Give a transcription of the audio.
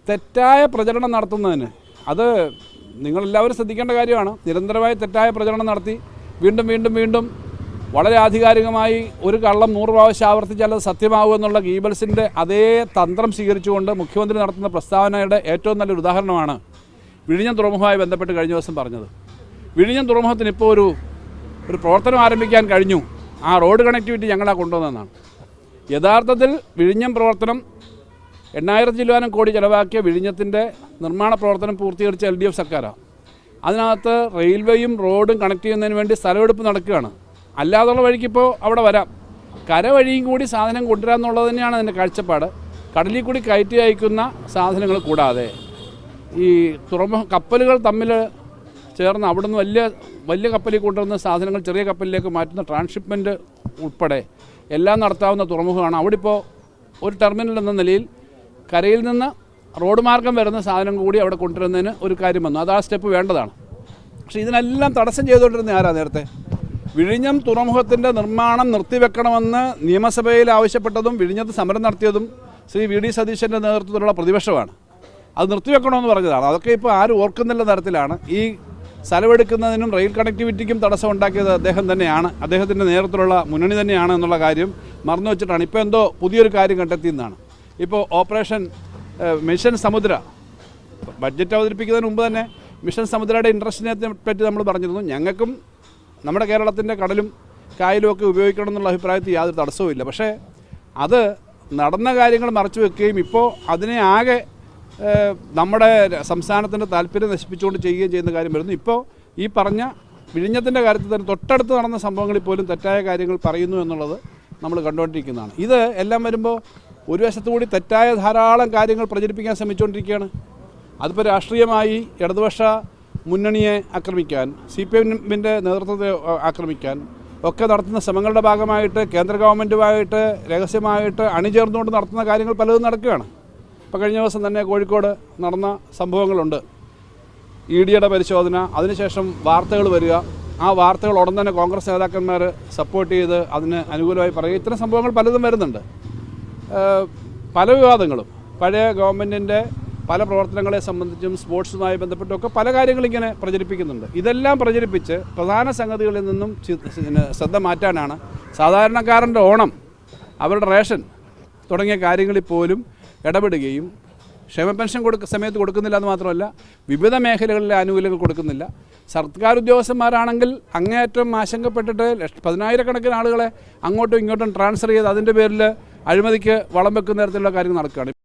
തെറ്റായ പ്രചരണം നടത്തുന്നതിന് അത് നിങ്ങളെല്ലാവരും ശ്രദ്ധിക്കേണ്ട കാര്യമാണ്. നിരന്തരമായി തെറ്റായ പ്രചരണം നടത്തി വീണ്ടും വളരെ ആധികാരികമായി ഒരു കള്ളം 100 പ്രാവശ്യം ആവർത്തിച്ചാൽ അത് സത്യമാകുമെന്നുള്ള ഗീബൽസിൻ്റെ അതേ തന്ത്രം സ്വീകരിച്ചുകൊണ്ട് മുഖ്യമന്ത്രി നടത്തുന്ന പ്രസ്താവനയുടെ ഏറ്റവും നല്ലൊരു ഉദാഹരണമാണ് വിഴിഞ്ഞം തുറമുഖവുമായി ബന്ധപ്പെട്ട് കഴിഞ്ഞ ദിവസം പറഞ്ഞത്. വിഴിഞ്ഞം തുറമുഖത്തിന് ഇപ്പോൾ ഒരു പ്രവർത്തനം ആരംഭിക്കാൻ കഴിഞ്ഞു. ആ റോഡ് കണക്ടിവിറ്റി ഞങ്ങളാ കൊണ്ടുവന്നതെന്നാണ്. യഥാർത്ഥത്തിൽ വിഴിഞ്ഞം പ്രവർത്തനം 8,000 ചില്ലുവാനും കോടി ചിലവാക്കിയ വിഴിഞ്ഞത്തിൻ്റെ നിർമ്മാണ പ്രവർത്തനം പൂർത്തീകരിച്ച LDF സർക്കാരാണ്. അതിനകത്ത് റെയിൽവേയും റോഡും കണക്ട് ചെയ്യുന്നതിന് വേണ്ടി സ്ഥലമെടുപ്പ് നടക്കുകയാണ്. അല്ലാതുള്ള വഴിക്കിപ്പോൾ അവിടെ വരാം. കരവഴിയും കൂടി സാധനം കൊണ്ടുവരാമെന്നുള്ളത് തന്നെയാണ് അതിൻ്റെ കാഴ്ചപ്പാട്. കടലിൽ കൂടി കയറ്റി അയക്കുന്ന സാധനങ്ങൾ കൂടാതെ ഈ തുറമുഖ കപ്പലുകൾ തമ്മിൽ ചേർന്ന് അവിടുന്ന് വലിയ കപ്പലിൽ കൊണ്ടുവരുന്ന സാധനങ്ങൾ ചെറിയ കപ്പലിലേക്ക് മാറ്റുന്ന ട്രാൻസ്ഷിപ്മെൻറ്റ് ഉൾപ്പെടെ എല്ലാം നടത്താവുന്ന തുറമുഖമാണ്. അവിടെ ഇപ്പോൾ ഒരു ടെർമിനൽ എന്ന നിലയിൽ കരയിൽ നിന്ന് റോഡ് മാർഗം വരുന്ന സാധനം കൂടി അവിടെ കൊണ്ടുവരുന്നതിന് ഒരു കാര്യം വന്നു. അത് ആ സ്റ്റെപ്പ് വേണ്ടതാണ്. പക്ഷേ ഇതിനെല്ലാം തടസ്സം ചെയ്തുകൊണ്ടിരുന്ന ആരാ നേരത്തെ? വിഴിഞ്ഞം തുറമുഖത്തിൻ്റെ നിർമ്മാണം നിർത്തിവെക്കണമെന്ന് നിയമസഭയിൽ ആവശ്യപ്പെട്ടതും വിഴിഞ്ഞത്ത് സമരം നടത്തിയതും ശ്രീ VD സതീശൻ്റെ നേതൃത്വത്തിലുള്ള പ്രതിപക്ഷമാണ്. അത് നിർത്തിവെക്കണമെന്ന് പറഞ്ഞതാണ്. അതൊക്കെ ഇപ്പോൾ ആരും ഓർക്കുന്നില്ല തരത്തിലാണ്. ഈ സ്ഥലമെടുക്കുന്നതിനും റെയിൽ കണക്ടിവിറ്റിക്കും തടസ്സം ഉണ്ടാക്കിയത് അദ്ദേഹം തന്നെയാണ്, അദ്ദേഹത്തിൻ്റെ നേതൃത്വത്തിലുള്ള മുന്നണി തന്നെയാണ് എന്നുള്ള കാര്യം മറന്നു വെച്ചിട്ടാണ്. ഇപ്പോൾ എന്തോ പുതിയൊരു കാര്യം കണ്ടെത്തിയെന്നാണ്. ഇപ്പോൾ ഓപ്പറേഷൻ മിഷൻ സമുദ്ര ബഡ്ജറ്റ് അവതരിപ്പിക്കുന്നതിന് മുമ്പ് തന്നെ മിഷൻ സമുദ്രയുടെ ഇൻട്രസ്റ്റിനെ പറ്റി നമ്മൾ പറഞ്ഞിരുന്നു. ഞങ്ങൾക്കും നമ്മുടെ കേരളത്തിൻ്റെ കടലും കായലും ഒക്കെ ഉപയോഗിക്കണം എന്നുള്ള അഭിപ്രായത്തിൽ യാതൊരു തടസ്സവുമില്ല. പക്ഷേ അത് നടന്ന കാര്യങ്ങൾ മറച്ചു വെക്കുകയും ഇപ്പോൾ അതിനെ ആകെ നമ്മുടെ സംസ്ഥാനത്തിൻ്റെ താല്പര്യം നശിപ്പിച്ചുകൊണ്ട് ചെയ്യുകയും ചെയ്യുന്ന കാര്യം വരുന്നു. ഇപ്പോൾ ഈ പറഞ്ഞ വിഴിഞ്ഞത്തിൻ്റെ കാര്യത്തിൽ തന്നെ തൊട്ടടുത്ത് നടന്ന സംഭവങ്ങളിൽ പോലും തെറ്റായ കാര്യങ്ങൾ പറയുന്നു എന്നുള്ളത് നമ്മൾ കണ്ടുകൊണ്ടിരിക്കുന്നതാണ്. ഇത് എല്ലാം വരുമ്പോൾ ഒരു വശത്തുകൂടി തെറ്റായ ധാരാളം കാര്യങ്ങൾ പ്രചരിപ്പിക്കാൻ ശ്രമിച്ചുകൊണ്ടിരിക്കുകയാണ്. അതിപ്പോൾ രാഷ്ട്രീയമായി ഇടതുപക്ഷ മുന്നണിയെ ആക്രമിക്കാൻ, CPM-ൻ്റെ നേതൃത്വത്തെ ആക്രമിക്കാൻ ഒക്കെ നടത്തുന്ന ശ്രമങ്ങളുടെ ഭാഗമായിട്ട് കേന്ദ്ര ഗവൺമെൻറ്റുമായിട്ട് രഹസ്യമായിട്ട് അണിചേർന്നുകൊണ്ട് നടത്തുന്ന കാര്യങ്ങൾ പലതും നടക്കുകയാണ്. ഇപ്പോൾ കഴിഞ്ഞ ദിവസം തന്നെ കോഴിക്കോട് നടന്ന സംഭവങ്ങളുണ്ട്. ED-യുടെ പരിശോധന, അതിനുശേഷം വാർത്തകൾ വരിക, ആ വാർത്തകൾ ഉടൻ തന്നെ കോൺഗ്രസ് നേതാക്കന്മാർ സപ്പോർട്ട് ചെയ്ത് അതിന് അനുകൂലമായി പറയുക, ഇത്തരം സംഭവങ്ങൾ പലതും വരുന്നുണ്ട്. പല വിവാദങ്ങളും പഴയ ഗവൺമെൻറ്റിൻ്റെ പല പ്രവർത്തനങ്ങളെ സംബന്ധിച്ചും സ്പോർട്സുമായി ബന്ധപ്പെട്ടുമൊക്കെ പല കാര്യങ്ങളും ഇങ്ങനെ പ്രചരിപ്പിക്കുന്നുണ്ട്. ഇതെല്ലാം പ്രചരിപ്പിച്ച് പ്രധാന സംഗതികളിൽ നിന്നും ശ്രദ്ധ മാറ്റാനാണ് സാധാരണക്കാരൻ്റെ ഓണം, അവരുടെ റേഷൻ തുടങ്ങിയ കാര്യങ്ങളിൽ പോലും ഇടപെടുകയും ക്ഷേമ പെൻഷൻ സമയത്ത് കൊടുക്കുന്നില്ല എന്ന് മാത്രമല്ല വിവിധ മേഖലകളിലെ ആനുകൂല്യങ്ങൾ കൊടുക്കുന്നില്ല. സർക്കാർ ഉദ്യോഗസ്ഥന്മാരാണെങ്കിൽ അങ്ങേയറ്റം ആശങ്കപ്പെട്ടിട്ട് 10,000-കണക്കിന് ആളുകളെ അങ്ങോട്ടും ഇങ്ങോട്ടും ട്രാൻസ്ഫർ ചെയ്ത് അതിൻ്റെ പേരിൽ അഴിമതിക്ക് വളം വെക്കുന്ന തരത്തിലുള്ള കാര്യങ്ങൾ നടക്കുകയാണ്.